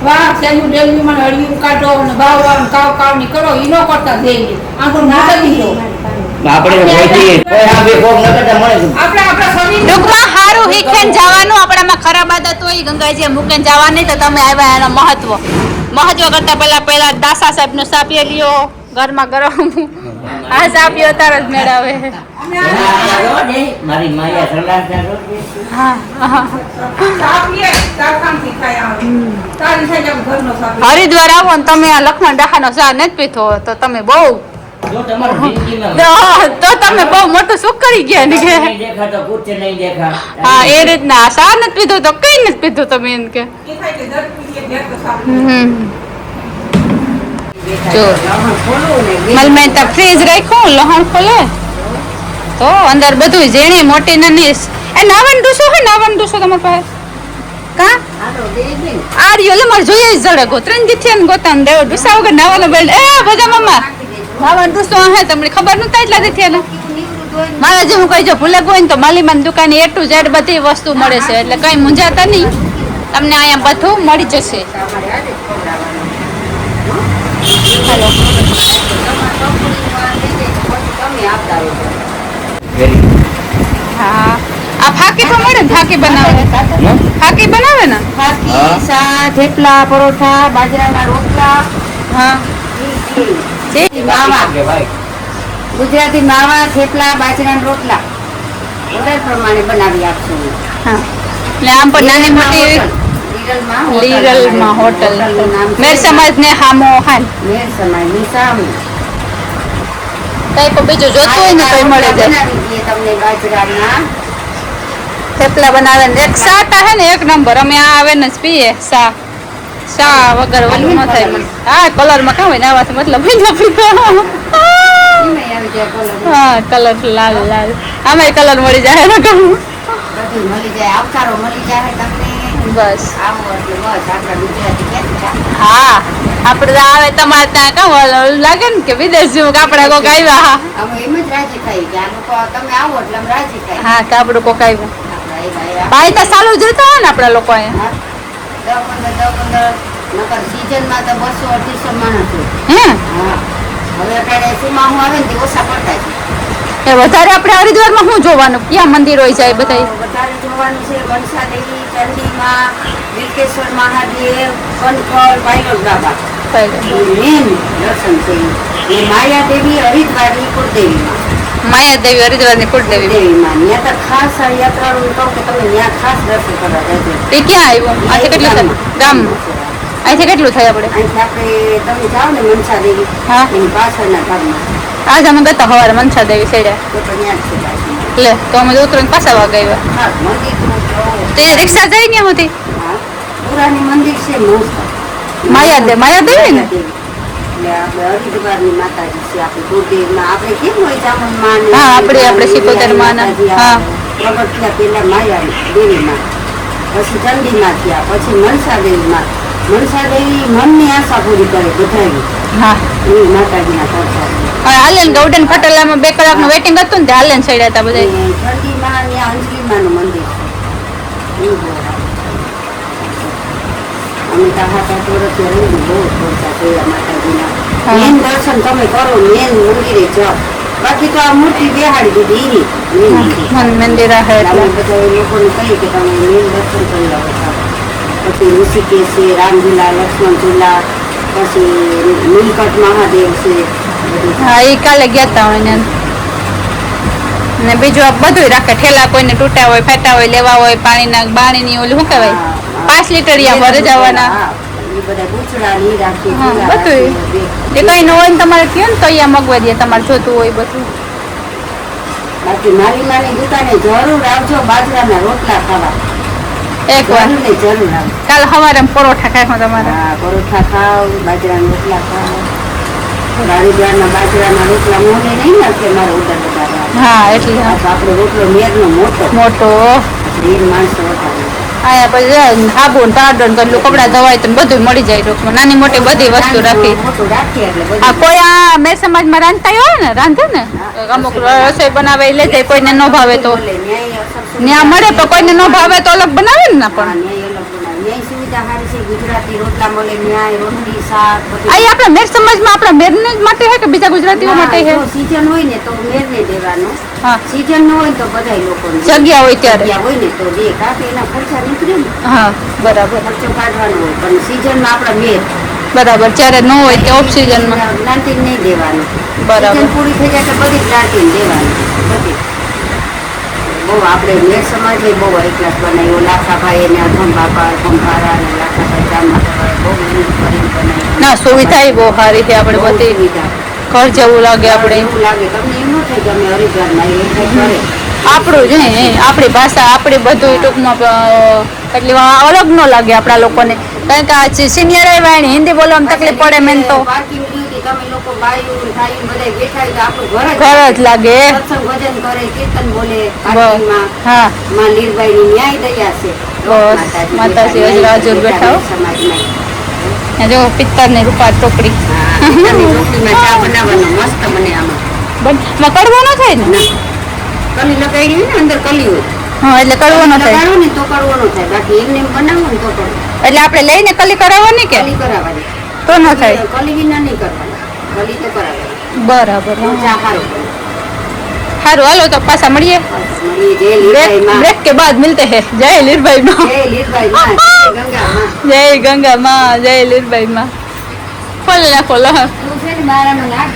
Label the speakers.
Speaker 1: વાહ સેનું ડેલી મને હળિયું કાઢો અને બાવવા અને કાવ ની કરો ઈ નો કરતા દેવી આ તો ના દીધો
Speaker 2: આપણે કોઈ આ બે કોક ન કરતા મળે
Speaker 1: આપણે આપણા શરીર
Speaker 3: ટૂંકમાં હારું હીખેન જવાનું આપણામાં ખરાબ આદત હોય ગંગાજી મૂકીને જવાની તો તમે આવ્યા એનો મહત્વ કરતા પહેલા દાસા સાહેબનો સાપીએ લ્યો ઘરમાં ગરમ આ સાપીઓ તાર જ મેળાવે
Speaker 2: મારી માયા સરદાર
Speaker 3: હા
Speaker 1: સાપીએ તાકામથી થાય આવે તારી સાહેબ ઘરનો સાપી
Speaker 3: હરિદ્વાર આવો ને તમે આ લખમણ દાખાનો ચા નથી પીધો તો તમે બહુ
Speaker 2: જો તમારી જિંદગીમાં
Speaker 3: તો તમે બહુ મોટું સુખ કરી ગયા ને કે
Speaker 2: નહીં દેખા તો કુછ નહીં દેખા
Speaker 3: હા એ રીતના ચા નથી પીધો તો કઈ નથી પીધું તમે એમ કે
Speaker 1: એ થાય કે દર પીએ ઘેર તો સાપી
Speaker 3: જો મલમેં તો ફ્રીજ રાખ્યું લહણ ખોલે તો અંદર બધું ઝીણી મોટી નાની એ નાવન ડૂસો હે નાવન ડૂસો તમારી પાસે કા આ રહ્યો લે મારે જોઈએ જ જડે ગોત્રન જીથી અને ગોતાન દેવો ડૂસા વગર નાવાનો બેલ્ટ એ બધા મમ્મા નાવન ડૂસો હે તમને ખબર નતા એટલા દીથી એને મારા જેવું કઈ જો ભૂલે કોઈ ને તો માલીમાન દુકાને A to Z બધી વસ્તુ મળે છે એટલે કઈ મૂંઝાતા નહીં તમને અહીંયા બધું મળી જશે હાલો હા આ ફાકી તો મળે ને ફાકી બનાવે ને
Speaker 4: ફાકી સા થેપલા પરોઠા બાજરાના રોટલા
Speaker 3: હા
Speaker 4: માવા
Speaker 2: કે ભાઈ
Speaker 4: ગુજરાતી માવા થેપલા બાજરાના રોટલા ઓર્ડર પ્રમાણે બનાવી આપશું
Speaker 3: હા એટલે આમ પણ નાની મોટી લીરલમાં હોટલ મેર સમાજ ને હામો હાલ
Speaker 4: મેર સમાજની સામે
Speaker 3: કઈ પણ બીજું જોતું હોય ને તો મળે જાય
Speaker 4: બનાવી દઈએ તમને બાજરાના
Speaker 3: થેપલા બનાવે ને એક સા હે ને એક નંબર અમે આ આવે ને જ પીએ સા વગર ઓલું ન થાય મને હા કલરમાં કાં હોય ને આવાથી મતલબ
Speaker 4: એમાંય આવી જાય કલર
Speaker 3: હા કલર લાલ આમાં કલર મળી જાય ને કહું
Speaker 4: બધું મળી જાય આવકારો મળી જાય તમને
Speaker 3: બસ
Speaker 4: આવો એટલે બસ આપણા ગુજરાતી ક્યાંથી
Speaker 3: હા આપણે આવે તમારે ત્યાં કાં ઓલું લાગે ને કે વિદેશ જેવું કે આપણે કોક આવ્યા હા
Speaker 4: અમે એમ જ રાજી થઈ કે આ લોકો તમે આવો એટલે અમે રાજી થઈ
Speaker 3: હા કે આપણે કોક આવ્યું
Speaker 4: આપણા એવા
Speaker 3: ભાઈ તો ચાલુ જ રહેતા હોય ને આપણા લોકો અહીંયા
Speaker 4: 10-15 નકર સીઝનમાં તો 200-250 માણસ હોય
Speaker 3: હે
Speaker 4: હા હવે અત્યારે સીમાહું આવે ને તે ઓછા પડતા છે
Speaker 3: એ વધારે આપણે હરિદ્વારમાં શું જોવાનું ક્યાં મંદિર હોય જાય બધા
Speaker 4: વધારે જોવાનું છે મનસા દેવી ચંડીમાં વિકેશ્વર મહાદેવ કનખલ પાયલોટ બાબા મેન દર્શન છે એ માયા દેવી હરિદ્વારની કુળદેવીમાં
Speaker 3: માયાદેવી હરિદ્વારની કુળદેવી
Speaker 4: દેવીમાં ત્યાં તો ખાસ યાત્રાળુ કહું કે તમે ત્યાં ખાસ દર્શન કરવા જજો
Speaker 3: એ ક્યાં આવ્યું અહીંથી કેટલું થાય ગામમાં અહીંથી કેટલું થાય આપણે
Speaker 4: અહીંથી આપણે તમે જાઓ ને મનસા દેવી
Speaker 3: હા.
Speaker 4: એની પાછળના ભાગમાં
Speaker 3: આજ અમે ગયા સવારે મનસા દેવી સાઈડે
Speaker 4: તો ત્યાં જ છે પાછળ.
Speaker 3: લે તો અમે ઉતરીને પાછા વાગે આવ્યા
Speaker 4: હા મંદિર તો
Speaker 3: તો એ રિક્ષા જાય ક્યાં હતી
Speaker 4: હા પુરાની મંદિર છે મસ્ત
Speaker 3: માયાદેવી ને
Speaker 4: એટલે આપણે હરિદ્વારની માતાજી છે આપણી કુળદેવીમાં આપણે કેમ હોય ચામુંડમાં ને
Speaker 3: હા, આપણે સિકોતરમાંના. હા.
Speaker 4: પ્રગટ થયા પહેલા માયા દેવીમાં પછી ચંડીમાં થયા પછી મનસા દેવીમાં મનસા દેવી મનની આશા પૂરી કરે બધાની
Speaker 3: હા
Speaker 4: એવી માતાજીના પ્રસાદ
Speaker 3: હાલેન ગૌડન ખટોલામાં 2 કલાકનું વેટિંગ હતું ને તે હાલેન સાઈડ હતા બધા
Speaker 4: ઠંડીમાં ત્યાં અંજલીમાનું મંદિર છે એવું બહુ સારું. અમે તો હાથા ચોરથી રહીને બહુ ખોરતા જોયા માતાજીના
Speaker 3: હા.
Speaker 4: મેન દર્શન તમે કરો મેન મંદિરે જાઓ બાકી તો આ મૂર્તિ બેહાડી દીધી એની
Speaker 3: મંદિર હે
Speaker 4: અમે
Speaker 3: એટલે
Speaker 4: બધા એ લોકોને કહીએ કે તમે મેન દર્શન કરી લો બધા. પછી ઋષિકેશ છે રામઝુલા લક્ષ્મણ ઝુલા પછી નીલકંઠ મહાદેવ છે બધું
Speaker 3: હા એ કાલે ગયા હતા હોય ને બીજું આ બધું રાખે ઠેલા કોઈને તૂટ્યા હોય ફાટ્યા હોય લેવા હોય પાણીના બાણીની ઓલું શું કહેવાય 5 લીટરિયા ભરે જવાના
Speaker 4: હા, એ બધા પૂંછડા ની રાખી
Speaker 3: હા,
Speaker 4: ઝુલા
Speaker 3: બધું.
Speaker 4: રાખી,
Speaker 3: એ કઈ ન હોય ને તમારે કયો ને તો અહીંયા મગવા દે તમારે જોતું હોય બધું
Speaker 4: બાકી મારી માની દુકાને જરૂર આવજો બાજરાના રોટલા ખાવા
Speaker 3: એક વાર
Speaker 4: જરૂર ને જરૂર આવજો
Speaker 3: કાલ સવારે પરોઠા ખાય તમારે
Speaker 4: હા પરોઠા ખાવ બાજરાના રોટલા ખાવ હરિદ્વારના બાજરાના રોટલા મોને નહીં ને કે મારે ઉદર બધા
Speaker 3: હા એટલે હા.
Speaker 4: આપણો રોટલો મેરનો મોટો
Speaker 3: મોટો
Speaker 4: વીર માણસો હતા
Speaker 3: અહીંયા પછી સાબુ ને પાવડર ને કપડા ધોવાય તો બધું મળી જાય ટૂંકમાં નાની મોટી બધી વસ્તુ રાખી
Speaker 4: મોટું રાખીએ એટલે બધું
Speaker 3: આ કોઈ આ મેર સમાજમાં રાંધતા હોય ને રાંધે ને અમુક રસોઈ બનાવે લે જાય કોઈને ન ભાવે તો
Speaker 4: બોલે, ન્યાય અસર સુવિધા
Speaker 3: ત્યાં મળે તો કોઈને ન ભાવે તો અલગ બનાવે ને
Speaker 4: હા,
Speaker 3: પણ
Speaker 4: ન્યાય અલગ બનાવે. ન્યાય સુવિધા સુવિધા સારી છે. ગુજરાતી રોટલા મળે, ન્યાય રોટલી શાક બધું.
Speaker 3: આ આપણા મેર સમાજમાં આપણા મેરને જ માટે છે કે બીજા ગુજરાતીઓ માટે છે?
Speaker 4: જો સીઝન હોય ને તો મેરને દેવાનું,
Speaker 3: હા
Speaker 4: સીઝન ન હોય તો બધા લોકોને
Speaker 3: જગ્યા હોય ત્યારે.
Speaker 4: જગ્યા હોય ને તો દે, કાપે એના ખર્ચા નીકળે ને,
Speaker 3: હા બરાબર
Speaker 4: ખર્ચો કાઢવાનો હોય. પણ સીઝનમાં આપણા મેર
Speaker 3: બરાબર, જ્યારે ન હોય તે ઓફ સિઝનમાં.
Speaker 4: પ્લાન્ટિંગ નહીં દેવાનું.
Speaker 3: બરાબર.
Speaker 4: સીઝન પૂરી થઈ જાય તો બધી પ્લાન્ટિંગ દેવાનું બધી. બહુ આપણે મેર સમાજે બહુ હાઈ ક્લાસ બનાવ્યો. લાખાભાઈ એને અધમબાપા ભંભારા અને લાખાભાઈ જામા બહુ મહેનત કરીને બનાવ્યું.
Speaker 3: ના સુવિધા ય બહુ સારી છે આપણે
Speaker 4: બહુ
Speaker 3: બધી.
Speaker 4: સુવિધા.
Speaker 3: ઘર જેવું લાગે આપણે.
Speaker 4: એવું લાગે તમને એમ ન થાય કે અમે હરિદ્વારમાં એ કંઈ કરે.
Speaker 3: આપણું જ હે આપણી ભાષા આપણી બધું ટૂંકમાં એટલી અલગ ન લાગે આપણા લોકોને. કારણ કે આ સિનિયર આવ્યા એને હિન્દી બોલવામાં તકલીફ પડે મેન તો
Speaker 4: પાર્કિંગ ડ્યુટી તમે લોકો બાયું થાયું બધા બેઠા હોય તો આપણું
Speaker 3: ઘર જ લાગે.
Speaker 4: સત્સંગ ભજન કરે, કીર્તન બોલે પાર્કિંગમાં.
Speaker 3: હા
Speaker 4: માં લીરબાઈની ન્યાય દયા છે.
Speaker 3: બસ, માતાજી હજુ હાજર બેઠા હો.
Speaker 4: સમાજમાં
Speaker 3: આ જો પિત્તરની રૂપા ટોકરી
Speaker 4: રોટલીમાં ચા બનાવવાનો મસ્ત મને આમાં
Speaker 3: કડવો ન થાય ને?
Speaker 4: કલી લગાડી હોય ને અંદર કલી હોય
Speaker 3: હા એટલે કડવો ન થાય.
Speaker 4: લગાડો ને તો કડવો ન થાય. બાકી એમને એમ બનાવો ને તો કડવો.
Speaker 3: એટલે આપણે લઈને કલી કરાવવાની કે
Speaker 4: કલી કરાવવાની.
Speaker 3: તો ન થાય?
Speaker 4: કલી વિના નહીં કરવાની, કલી તો કરાવવાની.
Speaker 3: બરાબર
Speaker 4: તો ચા સારું બને.
Speaker 3: સારું હાલો તો પાછા મળીએ.
Speaker 4: મળીએ. જય લીરબાઈમાં.
Speaker 3: ब्रेक के बाद मिलते हैं. जय लीरबाई माँ.
Speaker 4: જય લીરબાઈમાં, જય ગંગામાં.
Speaker 3: जय गंगा माँ, जय लीरबाई माँ. खोल ना खोलो.
Speaker 4: તું છે ને મારામાં નાખ.